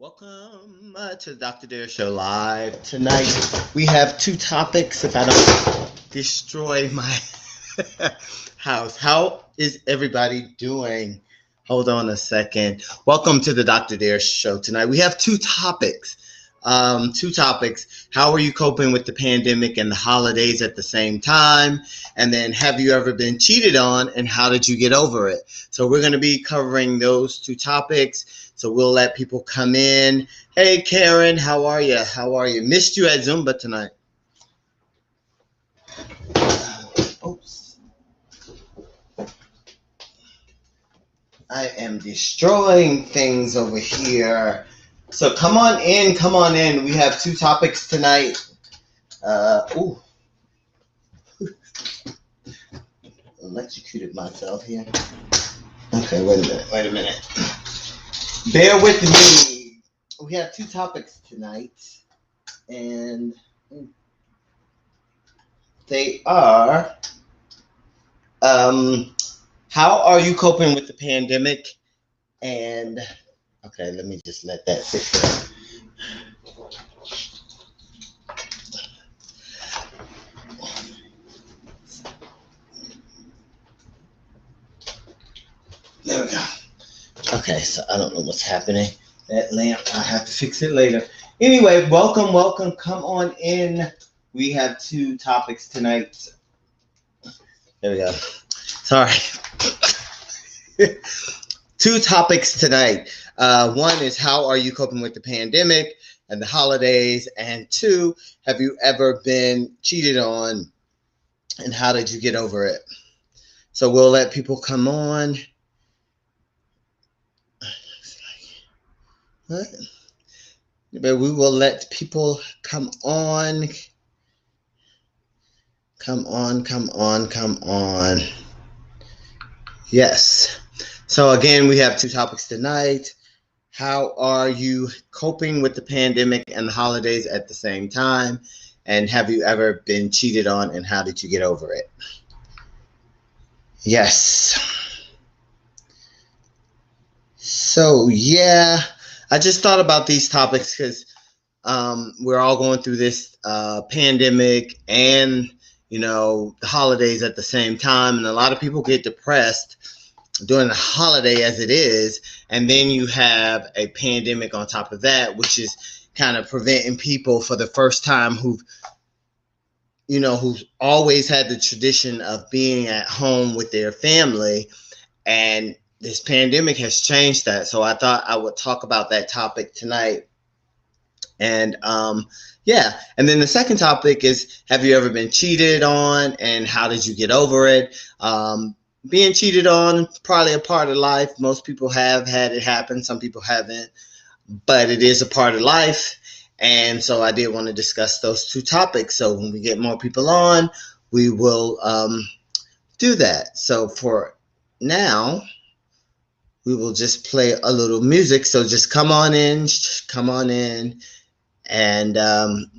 Welcome to the Dr. Dare Show Live. Tonight we have two topics. If I don't destroy my house, how is everybody doing? Hold on a second. Welcome to the Dr. Dare Show tonight. We have two topics. How are you coping with the pandemic and the holidays at the same time? And then, have you ever been cheated on, and how did you get over it? So we're going to be covering those two topics. So we'll let people come in. Hey, Karen, how are you? Missed you at Zumba tonight. Oops. I am destroying things over here. So come on in. We have two topics tonight. Electrocuted myself here. Okay, wait a minute. Bear with me. We have two topics tonight, and they are, how are you coping with the pandemic? And, okay, let me just let that sit there. There we go. Okay, so I don't know what's happening. That lamp, I have to fix it later. Anyway, welcome. Come on in. We have two topics tonight. There we go. Sorry. Two topics tonight. One is, how are you coping with the pandemic and the holidays? And two, have you ever been cheated on, and how did you get over it? So we'll let people come on. What? But we will let people come on. Come on. Yes. So again, we have two topics tonight. How are you coping with the pandemic and the holidays at the same time? And have you ever been cheated on, and how did you get over it? Yes. So, yeah. I just thought about these topics because we're all going through this pandemic and, the holidays at the same time. And a lot of people get depressed during the holiday as it is. And then you have a pandemic on top of that, which is kind of preventing people for the first time who've always had the tradition of being at home with their family. And this pandemic has changed that. So I thought I would talk about that topic tonight. And and then the second topic is, have you ever been cheated on, and how did you get over it? Being cheated on, probably a part of life. Most people have had it happen. Some people haven't, but it is a part of life. And so I did want to discuss those two topics. So when we get more people on, we will do that. So for now, we will just play a little music. So just come on in. And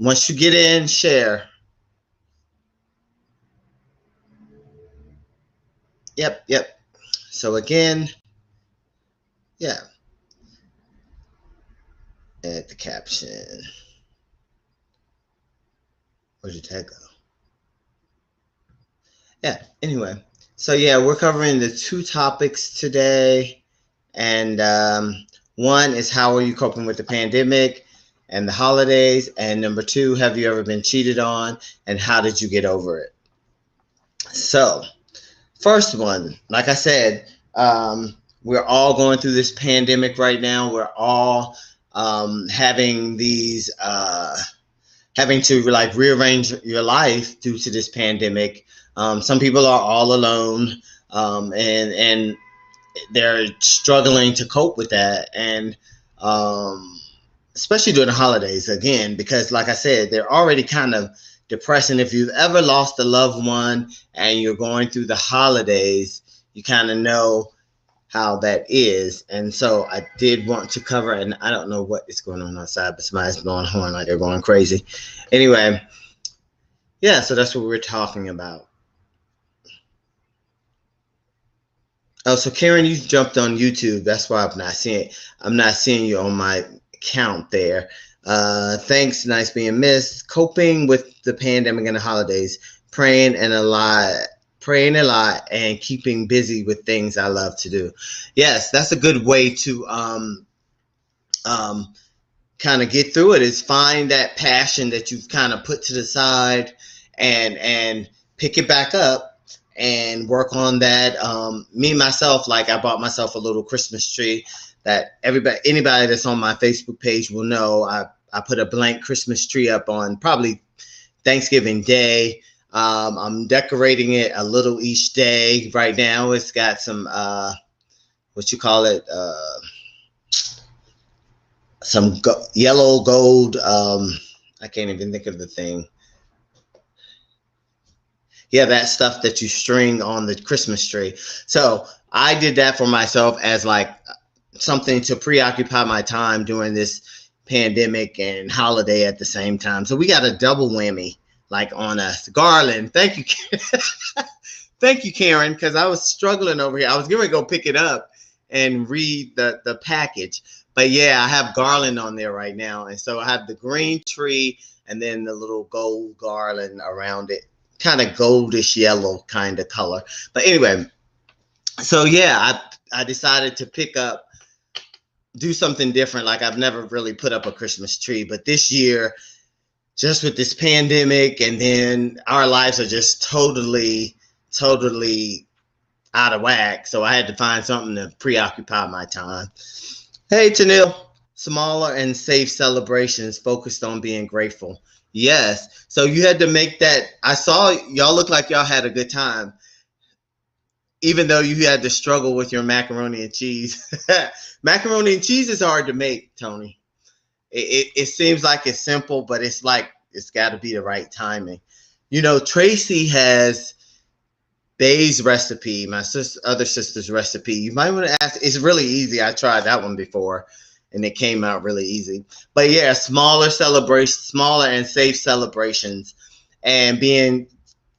once you get in, share. Yep. So again, yeah. Add the caption. Where did that go? Yeah, anyway. So yeah, we're covering the two topics today. And one is, how are you coping with the pandemic and the holidays? And number two, have you ever been cheated on, and how did you get over it? So, first one, like I said, we're all going through this pandemic right now. We're all having to rearrange your life due to this pandemic. Some people are all alone, and they're struggling to cope with that, and especially during the holidays, again, because like I said, they're already kind of depressing. If you've ever lost a loved one and you're going through the holidays, you kind of know how that is. And so I did want to cover, and I don't know what is going on outside, but somebody's blowing a horn like they're going crazy. Anyway, yeah, so that's what we're talking about. Oh, so Karen, you jumped on YouTube. That's why I'm not seeing you on my count there. Thanks, nice being missed. Coping with the pandemic and the holidays, praying a lot, and keeping busy with things I love to do. Yes, that's a good way to um, kind of get through it. Is find that passion that you've kind of put to the side, and pick it back up and work on that. Me myself, like I bought myself a little Christmas tree that anybody that's on my Facebook page will know. I put a blank Christmas tree up on probably Thanksgiving Day. I'm decorating it a little each day. Right now, it's got some what you call it, some yellow gold. I can't even think of the thing. Yeah, that stuff that you string on the Christmas tree. So I did that for myself as like something to preoccupy my time during this pandemic and holiday at the same time. So we got a double whammy, like on us. Garland, thank you. Thank you, Karen, because I was struggling over here. I was going to go pick it up and read the package. But yeah, I have garland on there right now. And so I have the green tree and then the little gold garland around it, kind of goldish yellow kind of color. But anyway, so yeah, I decided to do something different. Like I've never really put up a Christmas tree, but this year, just with this pandemic, and then our lives are just totally out of whack. So I had to find something to preoccupy my time. Hey, Tanil. Smaller and safe celebrations focused on being grateful. Yes. So you had to make that. I saw y'all look like y'all had a good time, even though you had to struggle with your macaroni and cheese. Macaroni and cheese is hard to make, Tony. It seems like it's simple, but it's like it's got to be the right timing. You know, Tracy has Bay's recipe, my other sister's recipe. You might want to ask. It's really easy. I tried that one before, and it came out really easy. But yeah, smaller and safe celebrations, and being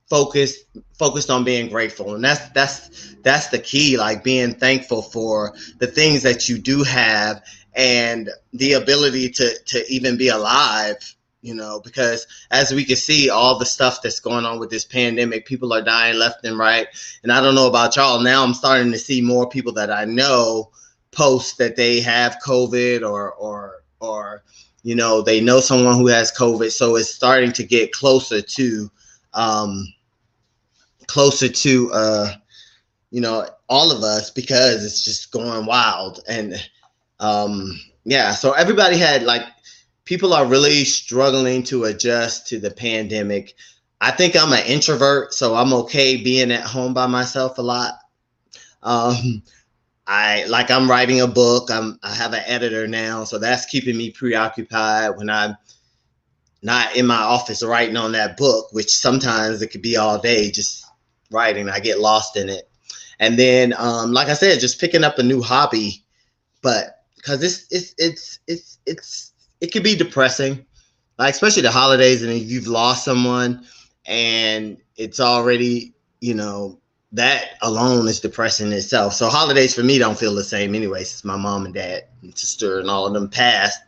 focused on being grateful, and that's the key. Like being thankful for the things that you do have and the ability to even be alive. You know, because as we can see, all the stuff that's going on with this pandemic, people are dying left and right. And I don't know about y'all. Now I'm starting to see more people that I know post that they have COVID or you know, they know someone who has COVID. So it's starting to get closer to you know, all of us, because it's just going wild. And yeah, so everybody had like, people are really struggling to adjust to the pandemic. I think I'm an introvert, so I'm okay being at home by myself a lot. I'm writing a book. I have an editor now, so that's keeping me preoccupied when I'm not in my office writing on that book, which sometimes it could be all day just writing. I get lost in it. And then, like I said, just picking up a new hobby, but because it can be depressing, like especially the holidays, and if you've lost someone and it's already, you know, that alone is depressing in itself. So holidays for me don't feel the same anyway, since my mom and dad and sister and all of them passed.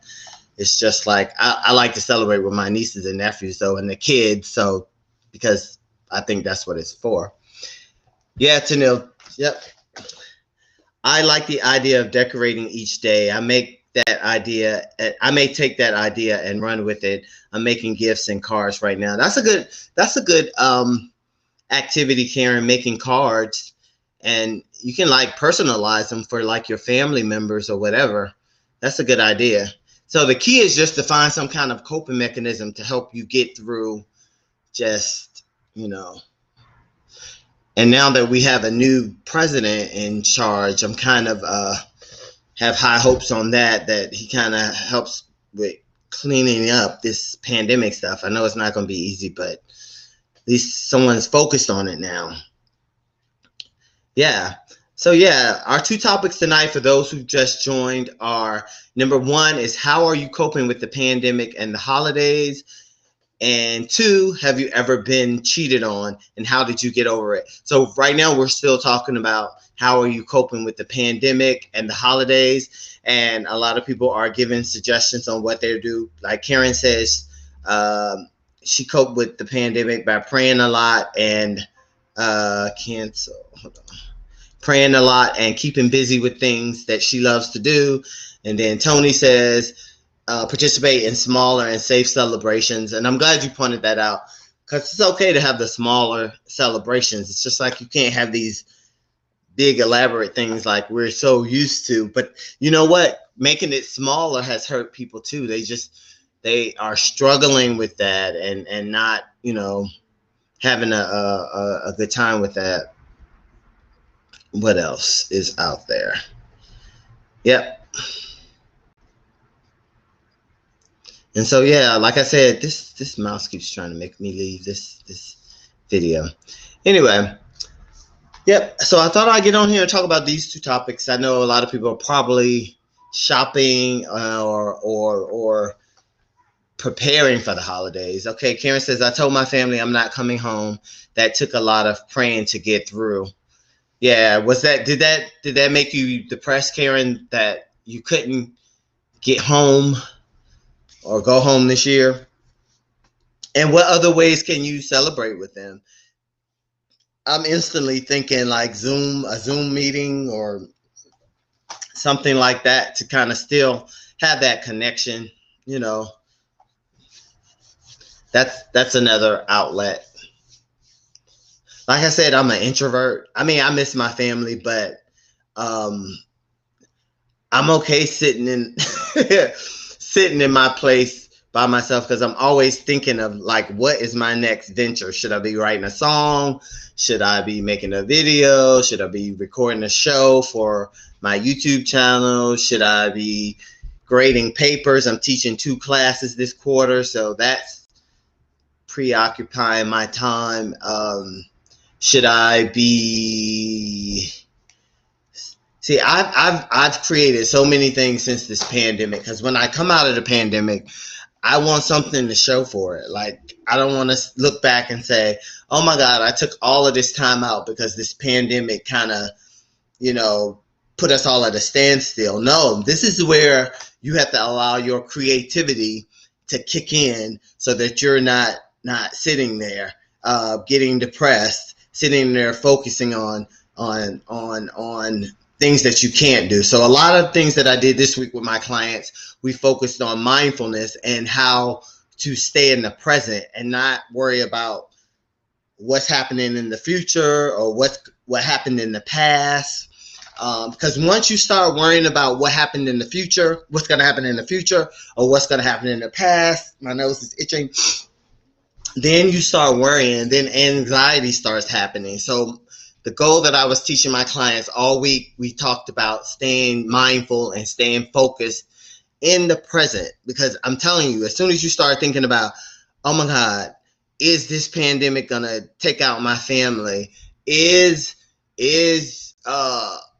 It's just like I like to celebrate with my nieces and nephews, though, and the kids. So because I think that's what it's for. Yeah, Tanil. Yep. I like the idea of decorating each day. I may take that idea and run with it. I'm making gifts and cards right now. That's a good activity, Karen, making cards, and you can like personalize them for like your family members or whatever. That's a good idea. So the key is just to find some kind of coping mechanism to help you get through just, you know. And now that we have a new president in charge, I'm kind of have high hopes on that he kind of helps with cleaning up this pandemic stuff. I know it's not going to be easy, but at least someone's focused on it now. Yeah. So yeah, our two topics tonight for those who just joined are, number one is, how are you coping with the pandemic and the holidays? And two, have you ever been cheated on, and how did you get over it? So right now we're still talking about how are you coping with the pandemic and the holidays, and a lot of people are giving suggestions on what they do. Like Karen says, um, she coped with the pandemic by praying a lot and cancel. Hold on, praying a lot and keeping busy with things that she loves to do. And then Tony says, participate in smaller and safe celebrations. And I'm glad you pointed that out, because it's okay to have the smaller celebrations. It's just like you can't have these big elaborate things like we're so used to. But you know what? Making it smaller has hurt people too. They are struggling with that and not, having a good time with that. What else is out there? Yep. And so yeah, like I said, this mouse keeps trying to make me leave this video. Anyway, yep. So I thought I'd get on here and talk about these two topics. I know a lot of people are probably shopping or preparing for the holidays. Okay, Karen says, I told my family I'm not coming home. That took a lot of praying to get through. Yeah, did that make you depressed, Karen, that you couldn't get home or go home this year? And what other ways can you celebrate with them? I'm instantly thinking like a Zoom meeting or something like that to kind of still have that connection. That's another outlet. Like I said, I'm an introvert. I mean, I miss my family, but I'm okay sitting in sitting in my place by myself, because I'm always thinking of like, what is my next venture? Should I be writing a song? Should I be making a video? Should I be recording a show for my YouTube channel? Should I be grading papers? I'm teaching 2 classes this quarter, so that's preoccupying my time. Should I be... See, I've created so many things since this pandemic, because when I come out of the pandemic, I want something to show for it. Like, I don't want to look back and say, oh my God, I took all of this time out because this pandemic kind of, put us all at a standstill. No, this is where you have to allow your creativity to kick in so that you're not sitting there getting depressed, sitting there focusing on things that you can't do. So a lot of things that I did this week with my clients, we focused on mindfulness and how to stay in the present and not worry about what's happening in the future or what happened in the past. Because once you start worrying about what happened in the future, what's going to happen in the future, or what's going to happen in the past, my nose is itching, then you start worrying, then anxiety starts happening. So the goal that I was teaching my clients all week, we talked about staying mindful and staying focused in the present. Because I'm telling you, as soon as you start thinking about, oh my God, is this pandemic going to take out my family?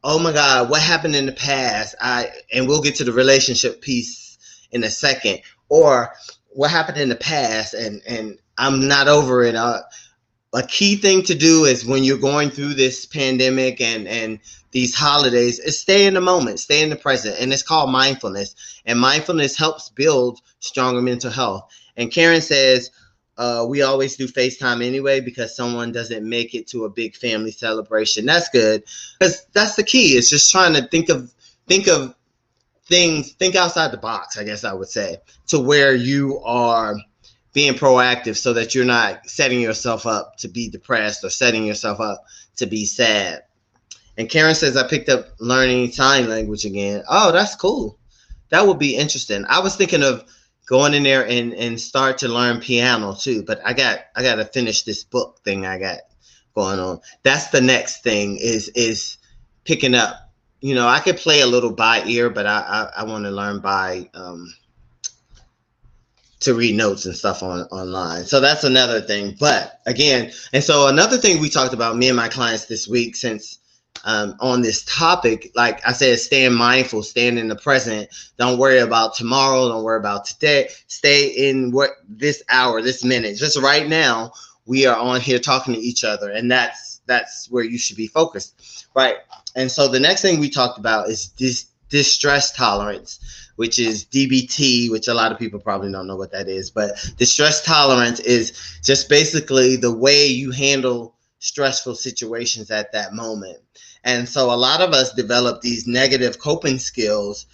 Oh my God, what happened in the past? And we'll get to the relationship piece in a second. Or what happened in the past and I'm not over it. A key thing to do is when you're going through this pandemic and these holidays is stay in the moment, stay in the present. And it's called mindfulness. And mindfulness helps build stronger mental health. And Karen says, we always do FaceTime anyway because someone doesn't make it to a big family celebration. That's good, because that's the key. It's just trying to think of things, think outside the box, I guess I would say, to where you are being proactive so that you're not setting yourself up to be depressed or setting yourself up to be sad. And Karen says, I picked up learning sign language again. Oh, that's cool. That would be interesting. I was thinking of going in there and start to learn piano too, but I got to finish this book thing I got going on. That's the next thing is picking up. I could play a little by ear, but I want to learn by to read notes and stuff online. So that's another thing. But again, and so another thing we talked about, me and my clients this week, since on this topic. Like I said, stand mindful, stand in the present. Don't worry about tomorrow. Don't worry about today. Stay in what this hour, this minute, just right now. We are on here talking to each other, and that's where you should be focused, right? And so the next thing we talked about is this distress tolerance, which is DBT, which a lot of people probably don't know what that is. But distress tolerance is just basically the way you handle stressful situations at that moment. And so a lot of us develop these negative coping skills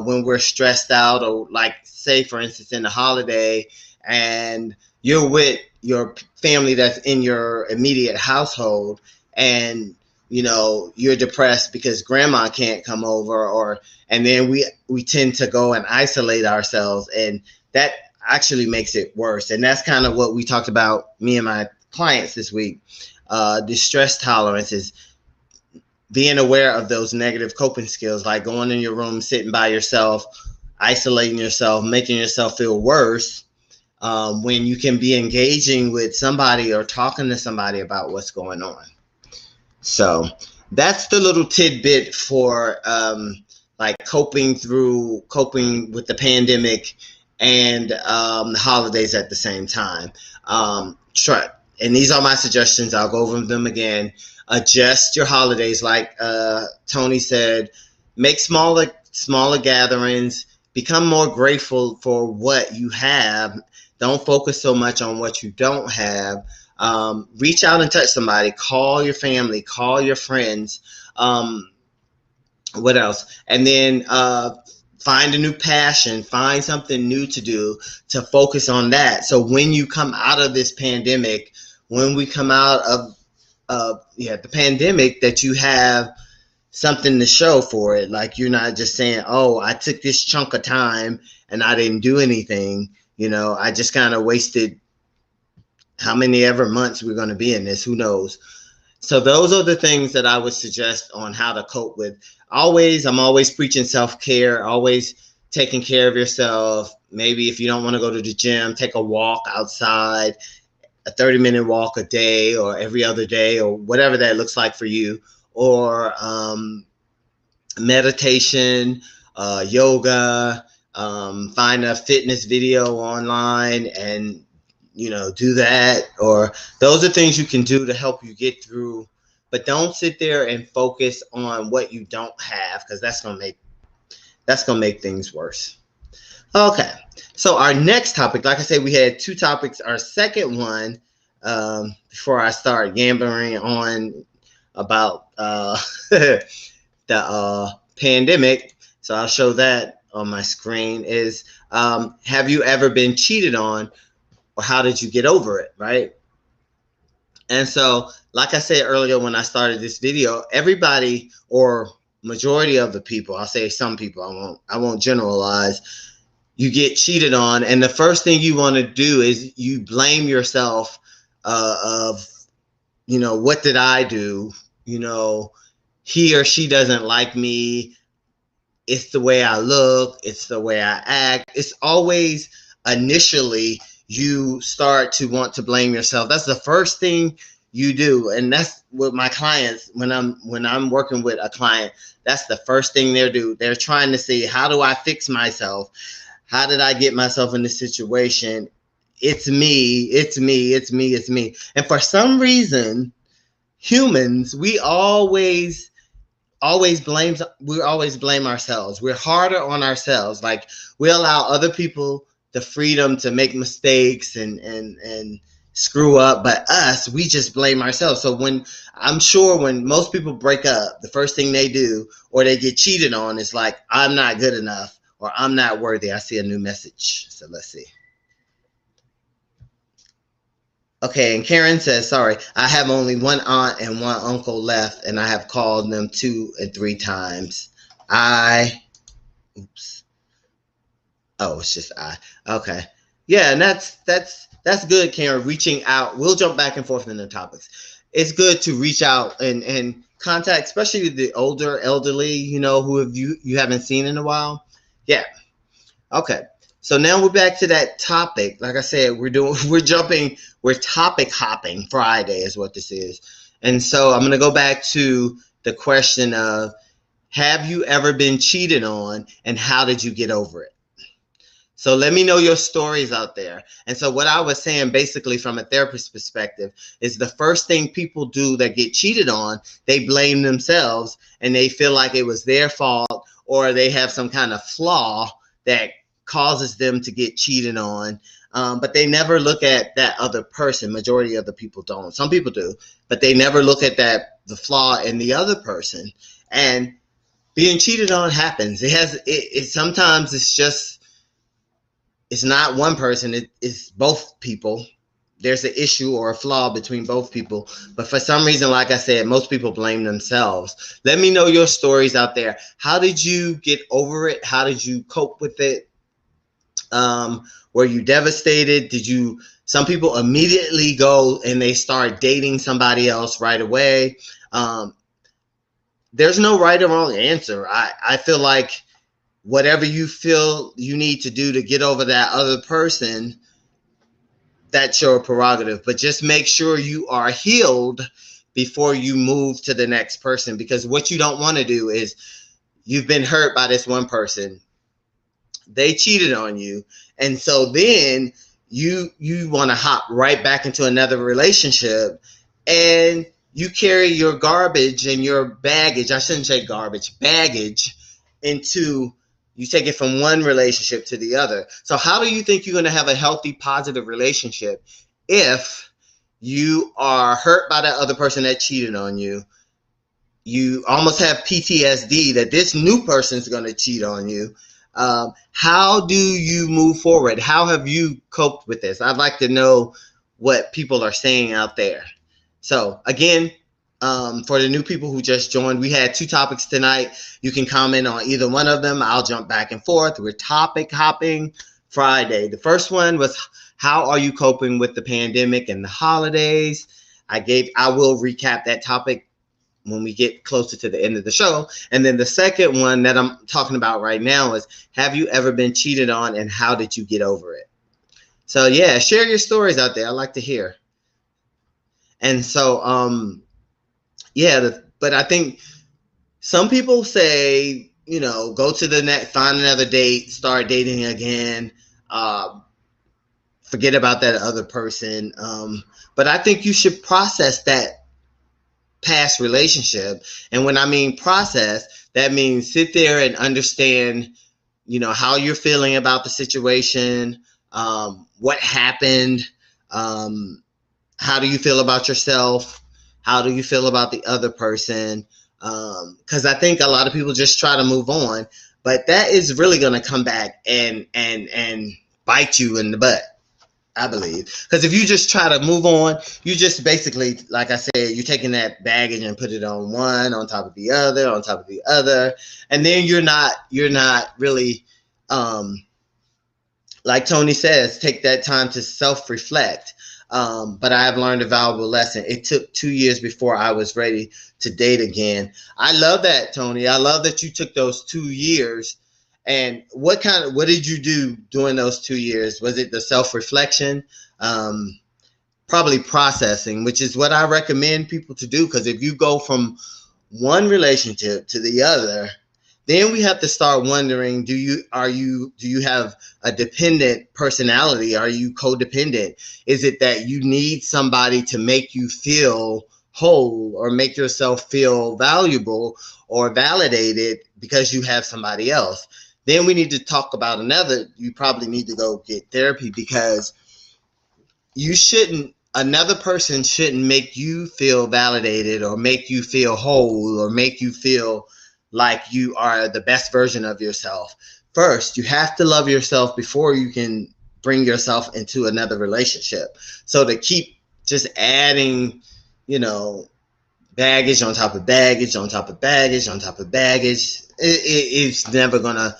when we're stressed out, or like, say, for instance, in the holiday, and you're with your family that's in your immediate household, and you're depressed because grandma can't come over, and then we tend to go and isolate ourselves, and that actually makes it worse. And that's kind of what we talked about, me and my clients this week. Distress tolerance is being aware of those negative coping skills, like going in your room, sitting by yourself, isolating yourself, making yourself feel worse, when you can be engaging with somebody or talking to somebody about what's going on. So that's the little tidbit for like coping with the pandemic and the holidays at the same time. And these are my suggestions. I'll go over them again. Adjust your holidays, like Tony said. Make smaller gatherings. Become more grateful for what you have. Don't focus so much on what you don't have. Reach out and touch somebody. Call your family. Call your friends. What else? And then find a new passion. Find something new to do to focus on that. So when you come out of this pandemic, when we come out of the pandemic, that you have something to show for it. Like, you're not just saying, oh, I took this chunk of time and I didn't do anything. I just kind of wasted how many ever months we're going to be in this. Who knows? So those are the things that I would suggest on how to cope with. I'm always preaching self-care, always taking care of yourself. Maybe if you don't want to go to the gym, take a walk outside, a 30-minute walk a day or every other day, or whatever that looks like for you, or meditation, yoga, find a fitness video online and do that. Or those are things you can do to help you get through. But don't sit there and focus on what you don't have, because that's gonna make things worse. Okay, so our next topic, like I said, we had two topics. Our second one, before I start yammering on about the pandemic, so I'll show that on my screen, is have you ever been cheated on, or how did you get over it, right? And so, like I said earlier when I started this video, everybody, or majority of the people, I'll say some people, I won't generalize, you get cheated on, and the first thing you want to do is you blame yourself of, what did I do? He or she doesn't like me. It's the way I look. It's the way I act. It's always initially you start to want to blame yourself. That's the first thing you do. And that's with my clients. When I'm working with a client, that's the first thing they do. They're trying to see, how do I fix myself? How did I get myself in this situation? It's me, it's me, it's me, it's me. And for some reason, humans, we always blame ourselves. We're harder on ourselves. Like, we allow other people the freedom to make mistakes and screw up, but us, we just blame ourselves. So when most people break up, the first thing they do, or they get cheated on, is like, I'm not good enough, or I'm not worthy. I see a new message. So let's see. Okay, and Karen says, sorry, I have only one aunt and one uncle left, and I have called them 2 and 3 times. Oops. Oh, it's just I. Okay. Yeah, and that's good, Karen, reaching out. We'll jump back and forth in the topics. It's good to reach out and contact, especially the elderly, who you haven't seen in a while. Yeah. Okay. So now we're back to that topic. Like I said, we're topic hopping. Friday is what this is. And so I'm going to go back to the question of, have you ever been cheated on and how did you get over it? So let me know your stories out there. And so what I was saying basically from a therapist perspective is the first thing people do that get cheated on, they blame themselves and they feel like it was their fault or they have some kind of flaw that causes them to get cheated on. But they never look at that other person. Majority of the people don't. Some people do, but they never look at the flaw in the other person. And being cheated on happens. Sometimes it's not one person, it's both people. There's an issue or a flaw between both people. But for some reason, like I said, most people blame themselves. Let me know your stories out there. How did you get over it? How did you cope with it? Were you devastated? Some people immediately go and they start dating somebody else right away. There's no right or wrong answer. I feel like whatever you feel you need to do to get over that other person, that's your prerogative. But just make sure you are healed before you move to the next person. Because what you don't want to do is, you've been hurt by this one person. They cheated on you. And so then you want to hop right back into another relationship and you carry your garbage and your baggage. I shouldn't say garbage, baggage you take it from one relationship to the other. So how do you think you're going to have a healthy, positive relationship if you are hurt by that other person that cheated on you? You almost have PTSD that this new person is going to cheat on you. How do you move forward? How have you coped with this? I'd like to know what people are saying out there. So again, for the new people who just joined, we had 2 topics tonight. You can comment on either one of them. I'll jump back and forth. We're topic hopping Friday. The first one was, how are you coping with the pandemic and the holidays? I will recap that topic when we get closer to the end of the show. And then the second one that I'm talking about right now is, have you ever been cheated on and how did you get over it? So yeah, share your stories out there. I like to hear. And so, but I think some people say, go to the next, find another date, start dating again, forget about that other person. But I think you should process that past relationship. And when I mean process, that means sit there and understand, how you're feeling about the situation, what happened, how do you feel about yourself? How do you feel about the other person? Because I think a lot of people just try to move on, but that is really going to come back and bite you in the butt, I believe. Because if you just try to move on, you just basically, like I said, you're taking that baggage and put it on one, on top of the other, on top of the other, and then you're not really, like Tony says, take that time to self-reflect. But I have learned a valuable lesson. It took 2 years before I was ready to date again. I love that, Tony. I love that you took those 2 years. And what did you do during those 2 years? Was it the self-reflection? Probably processing, which is what I recommend people to do. Because if you go from one relationship to the other, then we have to start wondering, do you have a dependent personality? Are you codependent? Is it that you need somebody to make you feel whole or make yourself feel valuable or validated because you have somebody else? Then we need to talk about you probably need to go get therapy, because another person shouldn't make you feel validated or make you feel whole or make you feel like you are the best version of yourself. First, you have to love yourself before you can bring yourself into another relationship. So to keep just adding, baggage on top of baggage on top of baggage on top of baggage, it's never going to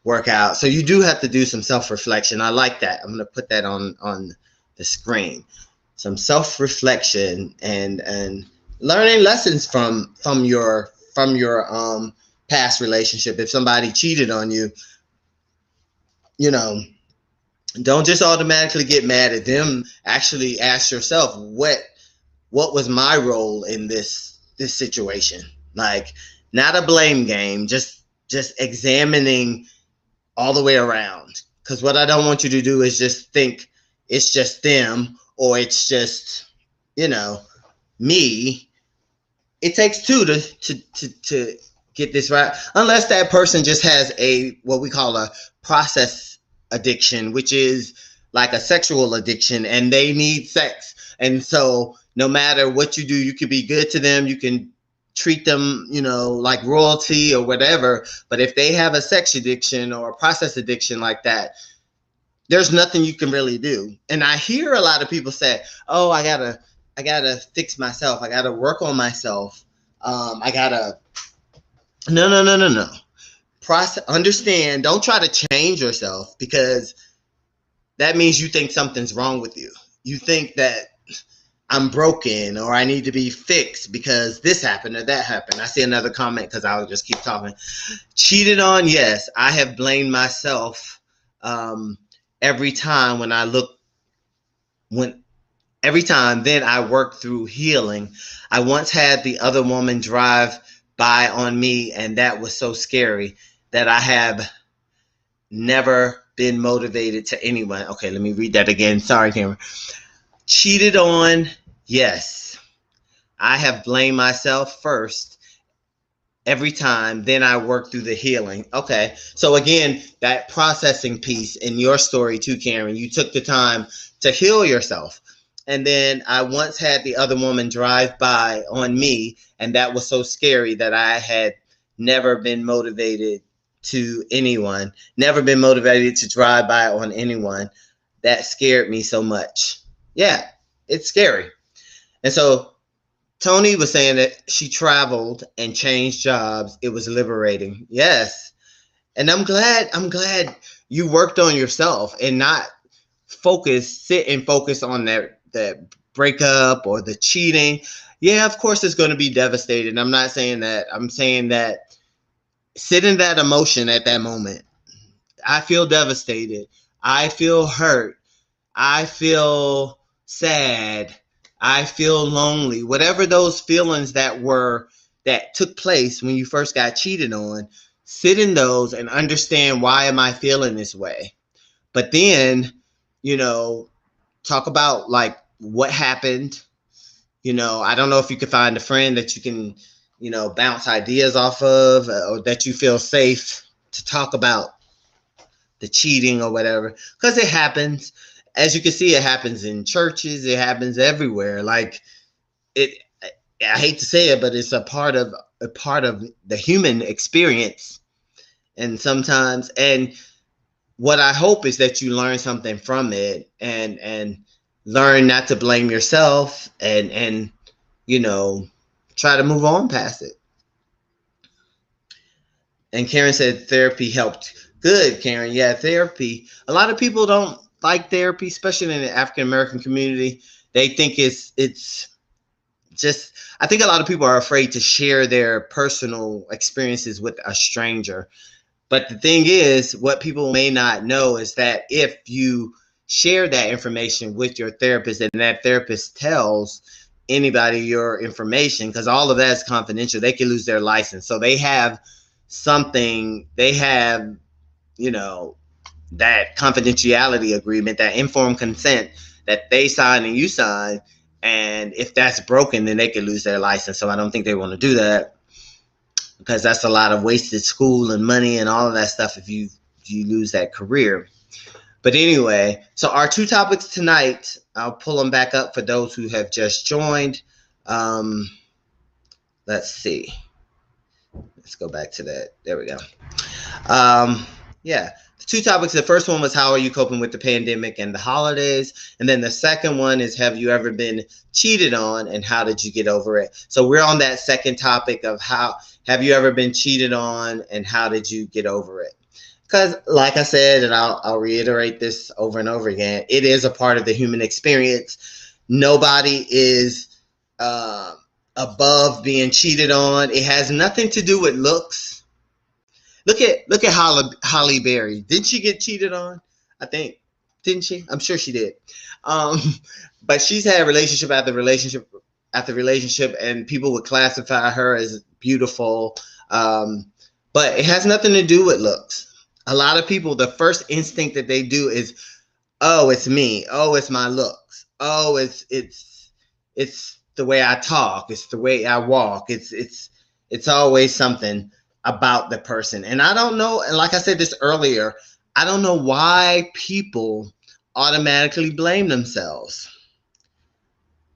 work out. So you do have to do some self-reflection. I like that. I'm going to put that on the screen. Some self-reflection and learning lessons from your past relationship. If somebody cheated on you, don't just automatically get mad at them. Actually ask yourself, what was my role in this situation? Like, not a blame game, just examining all the way around. Because what I don't want you to do is just think it's just them or it's just, you know, me. It takes two to get this right. Unless that person just has a what we call a process addiction, which is like a sexual addiction, and they need sex. And so no matter what you do, you can be good to them, you can treat them, like royalty or whatever. But if they have a sex addiction or a process addiction like that, there's nothing you can really do. And I hear a lot of people say, "Oh, I gotta fix myself. I gotta work on myself. I gotta." No, no, no, no, no. Process. Understand. Don't try to change yourself, because that means you think something's wrong with you. You think that I'm broken or I need to be fixed because this happened or that happened. I see another comment because I'll just keep talking. Cheated on? Yes, I have blamed myself every time every time. Then I work through healing. I once had the other woman drive by on me, and that was so scary that I have never been motivated to anyone. Okay, let me read that again. Sorry, Cameron. Cheated on? Yes. I have blamed myself first every time. Then I work through the healing. Okay. So again, that processing piece in your story too, Karen, you took the time to heal yourself. And then I once had the other woman drive by on me, and that was so scary that I had never been motivated to anyone, never been motivated to drive by on anyone. That scared me so much. Yeah, it's scary. And so Tony was saying that she traveled and changed jobs. It was liberating. Yes. And I'm glad you worked on yourself and not sit and focus on that breakup or the cheating. Yeah, of course it's going to be devastating. I'm not saying that. I'm saying that sit in that emotion at that moment. I feel devastated. I feel hurt. I feel sad. I feel lonely. Whatever those feelings that took place when you first got cheated on, sit in those and understand, why am I feeling this way? But then, you know, talk about like what happened. I don't know if you could find a friend that you can, bounce ideas off of, or that you feel safe to talk about the cheating or whatever, because it happens. As you can see, it happens in churches. It happens everywhere. Like it, I hate to say it, but it's a part of the human experience. And what I hope is that you learn something from it, and learn not to blame yourself, and try to move on past it. And Karen said therapy helped. Good, Karen. Yeah, therapy. A lot of people don't like therapy, especially in the African American community. They think it's just. I think a lot of people are afraid to share their personal experiences with a stranger. But the thing is, what people may not know is that if you share that information with your therapist, and that therapist tells anybody your information, because all of that is confidential, they can lose their license. So they have you know, that confidentiality agreement, that informed consent that they sign and you sign. And if that's broken, then they could lose their license. So I don't think they want to do that, because that's a lot of wasted school and money and all of that stuff if you lose that career. But anyway, so our two topics tonight, I'll pull them back up for those who have just joined. Let's see. Let's go back to that. There we go. Yeah. Two topics. The first one was, how are you coping with the pandemic and the holidays? And then the second one is, have you ever been cheated on, and how did you get over it? So we're on that second topic of, how have you ever been cheated on, and how did you get over it? Because like I said, and I'll reiterate this over and over again, it is a part of the human experience. Nobody is above being cheated on. It has nothing to do with looks. Look at Holly Berry. Didn't she get cheated on? I think. Didn't she? I'm sure she did. But she's had relationship after relationship after relationship, and people would classify her as beautiful. But it has nothing to do with looks. A lot of people, the first instinct that they do is, oh, it's me. Oh, it's my looks. Oh, it's the way I talk. It's the way I walk. It's always something about the person. And I don't know, and like I said this earlier, I don't know why people automatically blame themselves.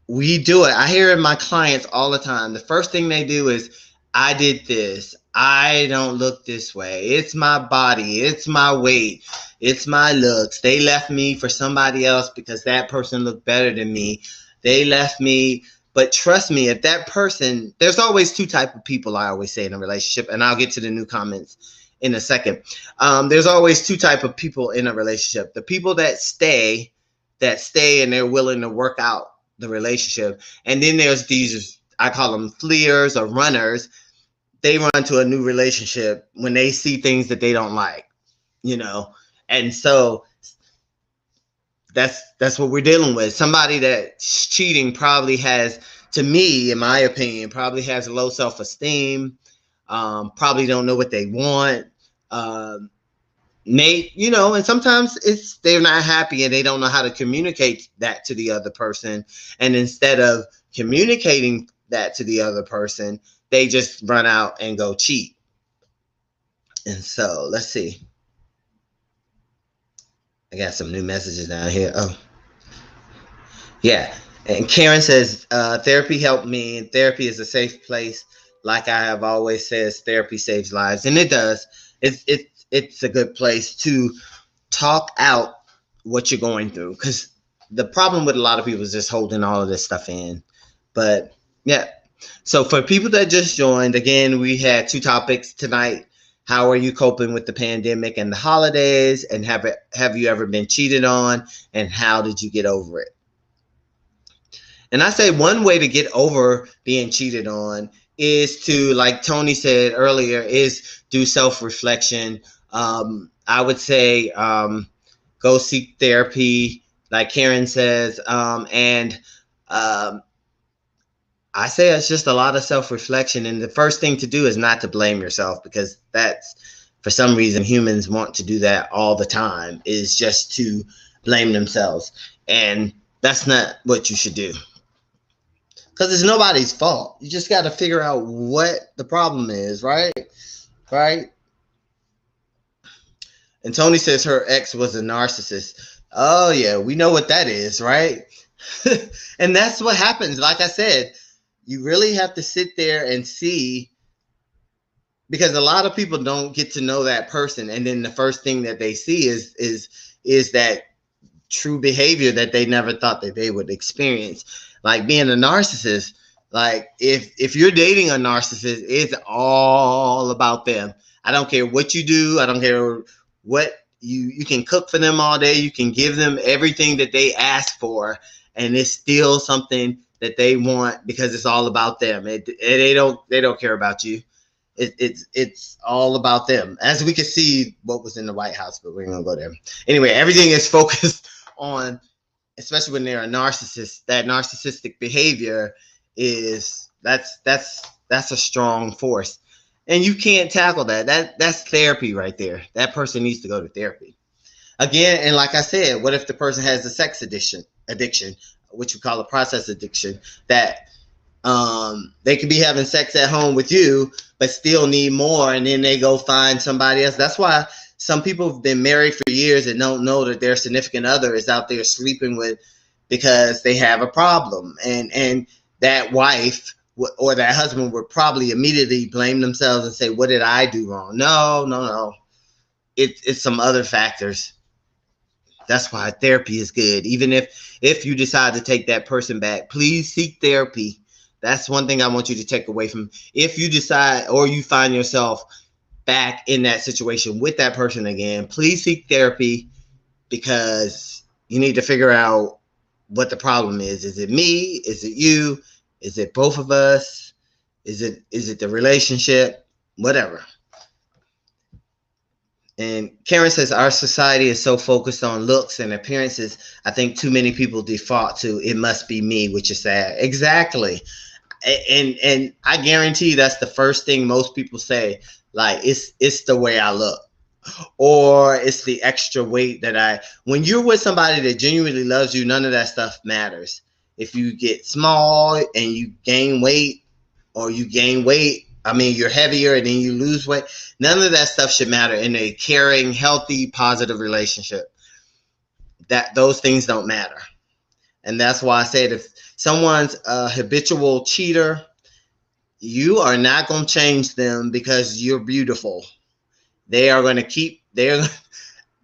We do it. I hear it in my clients all the time. The first thing they do is, I did this. I don't look this way. It's my body. It's my weight. It's my looks. They left me for somebody else because that person looked better than me. They left me. But trust me, if that person, there's always two type of people, I always say, in a relationship, and I'll get to the new comments in a second. There's always two type of people in a relationship. The people that stay and they're willing to work out the relationship. And then there's these, I call them fleers or runners. They run to a new relationship when they see things that they don't like, you know. And so that's what we're dealing with. Somebody that's cheating probably has, to me, in my opinion, probably has low self-esteem, probably don't know what they want. You know, and sometimes it's they're not happy and they don't know how to communicate that to the other person. And instead of communicating that to the other person, they just run out and go cheat. And so let's see. I got some new messages down here. Oh, yeah. And Karen says, therapy helped me. Therapy is a safe place. Like I have always said, therapy saves lives. And it does. It's a good place to talk out what you're going through. Because the problem with a lot of people is just holding all of this stuff in. But yeah. So for people that just joined, again, we had two topics tonight. How are you coping with the pandemic and the holidays? And have you ever been cheated on? And how did you get over it? And I say one way to get over being cheated on is to, like Tony said earlier, is do self-reflection. I would say go seek therapy, like Karen says. And I say it's just a lot of self-reflection. And the first thing to do is not to blame yourself, because that's, for some reason, humans want to do that all the time, is just to blame themselves. And that's not what you should do. Because it's nobody's fault. You just got to figure out what the problem is, right? Right? And Tony says her ex was a narcissist. Oh, yeah, we know what that is, right? And that's what happens. Like I said, you really have to sit there and see, because a lot of people don't get to know that person. And then the first thing that they see is that true behavior that they never thought that they would experience. Like being a narcissist, like if you're dating a narcissist, it's all about them. I don't care what you do. I don't care what you can cook for them all day. You can give them everything that they ask for, and it's still something that they want because it's all about them. They don't care about you. It's all about them. As we can see what was in the White House, but we're gonna go there. Anyway, everything is focused on, especially when they're a narcissist, that narcissistic behavior is that's a strong force. And you can't tackle that. That's therapy right there. That person needs to go to therapy. Again, and like I said, what if the person has a sex addiction, which we call a process addiction, that they could be having sex at home with you, but still need more, and then they go find somebody else. That's why some people have been married for years and don't know that their significant other is out there sleeping with, because they have a problem. And that wife or that husband would probably immediately blame themselves and say, what did I do wrong? No. It's some other factors. That's why therapy is good. Even if you decide to take that person back, please seek therapy. That's one thing I want you to take away from. If you decide or you find yourself back in that situation with that person again, please seek therapy, because you need to figure out what the problem is. Is it me? Is it you? Is it both of us? Is it the relationship? Whatever. And Karen says, our society is so focused on looks and appearances. I think too many people default to, it must be me, which is sad. Exactly. and I guarantee that's the first thing most people say. Like, it's the way I look, or it's the extra weight that I. When you're with somebody that genuinely loves you, none of that stuff matters. If you get small and you gain weight, or you gain weight, I mean, you're heavier and then you lose weight. None of that stuff should matter in a caring, healthy, positive relationship. That those things don't matter. And that's why I said, if someone's a habitual cheater, you are not going to change them because you're beautiful. They are going to keep their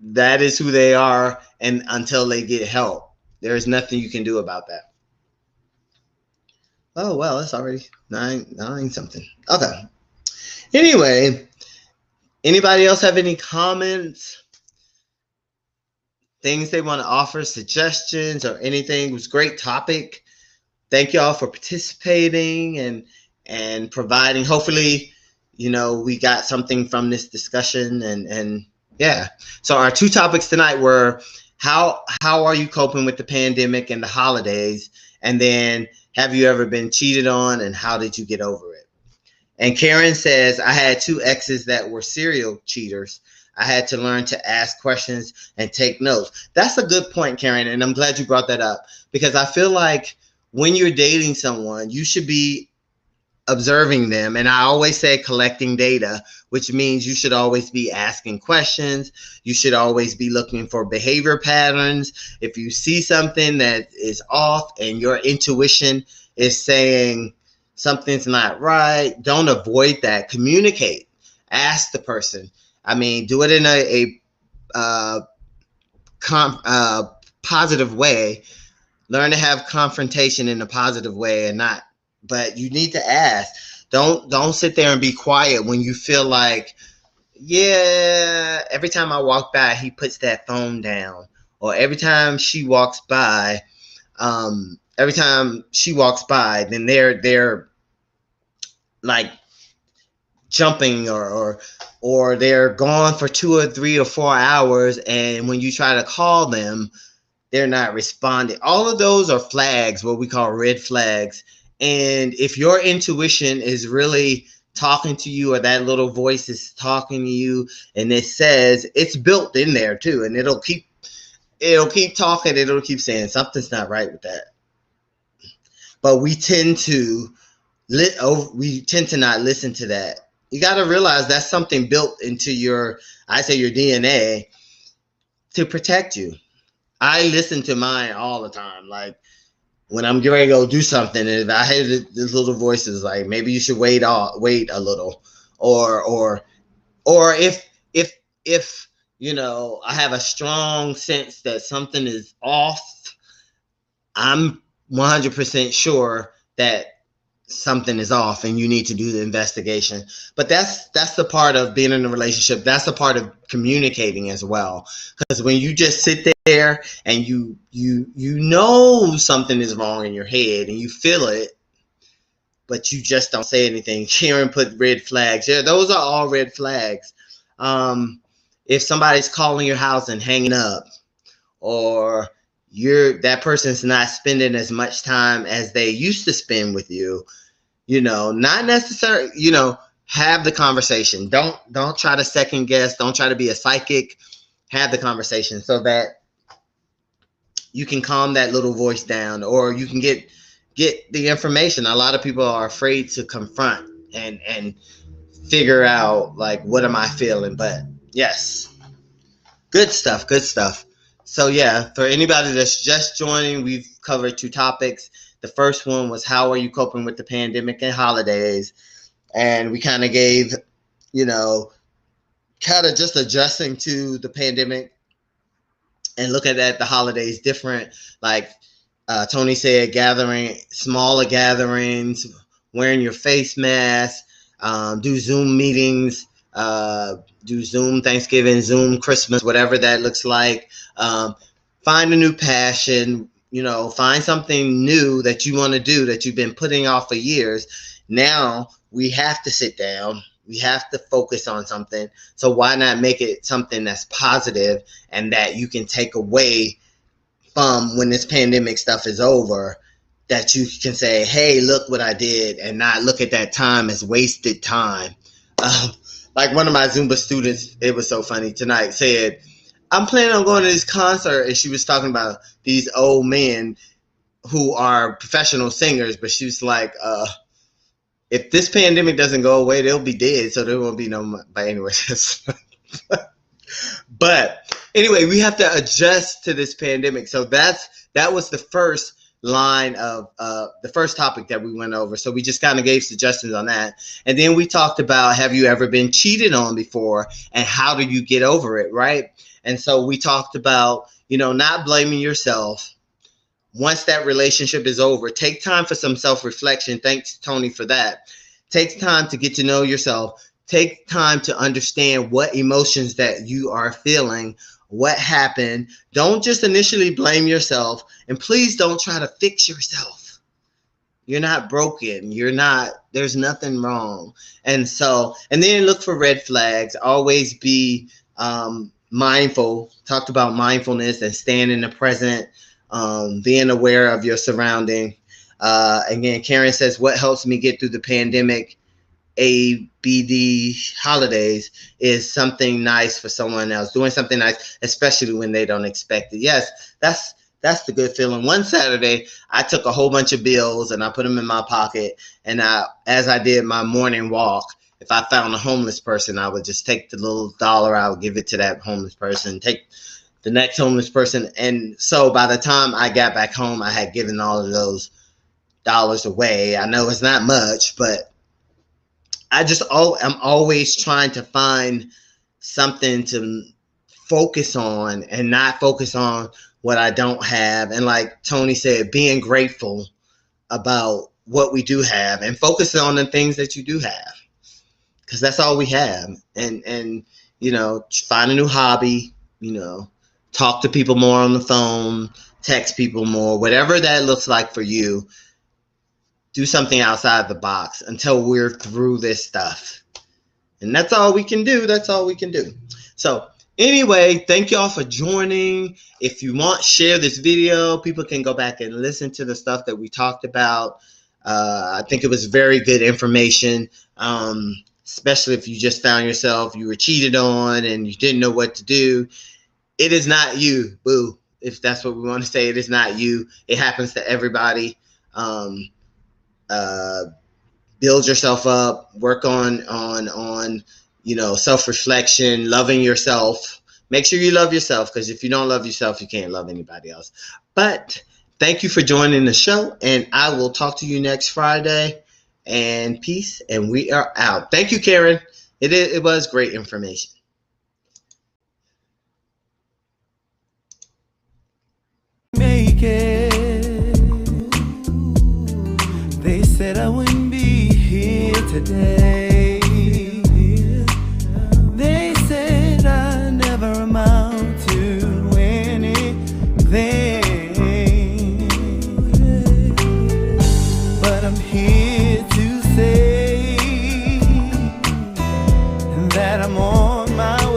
that is who they are, and until they get help. There's nothing you can do about that. Oh well, it's already nine something. Okay. Anyway, anybody else have any comments? Things they want to offer, suggestions, or anything? It was a great topic. Thank y'all for participating and providing. Hopefully, we got something from this discussion, and yeah. So our two topics tonight were how are you coping with the pandemic and the holidays, and then have you ever been cheated on, and how did you get over it? And Karen says, I had two exes that were serial cheaters. I had to learn to ask questions and take notes. That's a good point, Karen, and I'm glad you brought that up, because I feel like when you're dating someone, you should be observing them. And I always say collecting data, which means you should always be asking questions. You should always be looking for behavior patterns. If you see something that is off and your intuition is saying something's not right, don't avoid that. Communicate. Ask the person. I mean, do it in a positive way. Learn to have confrontation in a positive way, and not. But you need to ask. Don't sit there and be quiet when you feel like, yeah, every time I walk by, he puts that phone down, or every time she walks by, then they're like jumping, or they're gone for 2 or 3 or 4 hours, and when you try to call them, they're not responding. All of those are flags, what we call red flags. And if your intuition is really talking to you, or that little voice is talking to you, and it says, it's built in there too, and it'll keep talking, it'll keep saying something's not right with that. But we tend to not listen to that. You got to realize that's something built into your DNA to protect you. I listen to mine all the time. Like, when I'm getting ready to go do something, and if I hear this little voices like, maybe you should wait a little, or if I have a strong sense that something is off, I'm 100% sure that something is off and you need to do the investigation. But that's the part of being in a relationship. That's the part of communicating as well. Because when you just sit there and you know something is wrong in your head and you feel it, but you just don't say anything. Karen put red flags. Yeah, those are all red flags. If somebody's calling your house and hanging up, or that person's not spending as much time as they used to spend with you, not necessarily, have the conversation. Don't try to second guess. Don't try to be a psychic. Have the conversation so that you can calm that little voice down, or you can get the information. A lot of people are afraid to confront and figure out, like, what am I feeling? But yes, good stuff. So yeah, for anybody that's just joining, we've covered two topics. The first one was, how are you coping with the pandemic and holidays? And we kind of gave, kind of just adjusting to the pandemic and looking at the holidays different. Like Tony said, smaller gatherings, wearing your face mask, do Zoom meetings, do Zoom Thanksgiving, Zoom Christmas, whatever that looks like. Find a new passion, find something new that you want to do that you've been putting off for years. Now we have to sit down. We have to focus on something. So why not make it something that's positive and that you can take away from when this pandemic stuff is over, that you can say, hey, look what I did, and not look at that time as wasted time. Um, like one of my Zumba students, it was so funny tonight, said, I'm planning on going to this concert, and she was talking about these old men who are professional singers, but she was like, if this pandemic doesn't go away, they'll be dead, so there won't be no. But anyway, but anyway, we have to adjust to this pandemic. So that was the first line of the first topic that we went over. So we just kind of gave suggestions on that, and then we talked about, have you ever been cheated on before, and how do you get over it, right? And so we talked about, not blaming yourself. Once that relationship is over, take time for some self-reflection. Thanks, Tony, for that. Take time to get to know yourself. Take time to understand what emotions that you are feeling, what happened. Don't just initially blame yourself, and please don't try to fix yourself. You're not broken. There's nothing wrong. And then look for red flags. Always be mindful. Talked about mindfulness and staying in the present. Being aware of your surrounding. Again, Karen says, what helps me get through the pandemic, ABD holidays, is something nice for someone else. Doing something nice, especially when they don't expect it. Yes, that's the good feeling. One Saturday, I took a whole bunch of bills and I put them in my pocket. And as I did my morning walk, if I found a homeless person, I would just take the little dollar, I would give it to that homeless person, take the next homeless person. And so by the time I got back home, I had given all of those dollars away. I know it's not much, but I'm always trying to find something to focus on and not focus on what I don't have. And like Tony said, being grateful about what we do have and focusing on the things that you do have, because that's all we have. And find a new hobby, talk to people more on the phone, text people more, whatever that looks like for you. Do something outside the box until we're through this stuff. And that's all we can do. That's all we can do. So anyway, thank y'all for joining. If you want, share this video. People can go back and listen to the stuff that we talked about. I think it was very good information, especially if you just found yourself, you were cheated on and you didn't know what to do. It is not you, boo. If that's what we want to say, it is not you. It happens to everybody. Build yourself up, work on self-reflection, loving yourself. Make sure you love yourself, because if you don't love yourself, you can't love anybody else. But thank you for joining the show, and I will talk to you next Friday. And peace, and we are out. Thank you, Karen. It was great information. Make it. They said I wouldn't be here today. They said I never amount to anything. But I'm here to say that I'm on my way.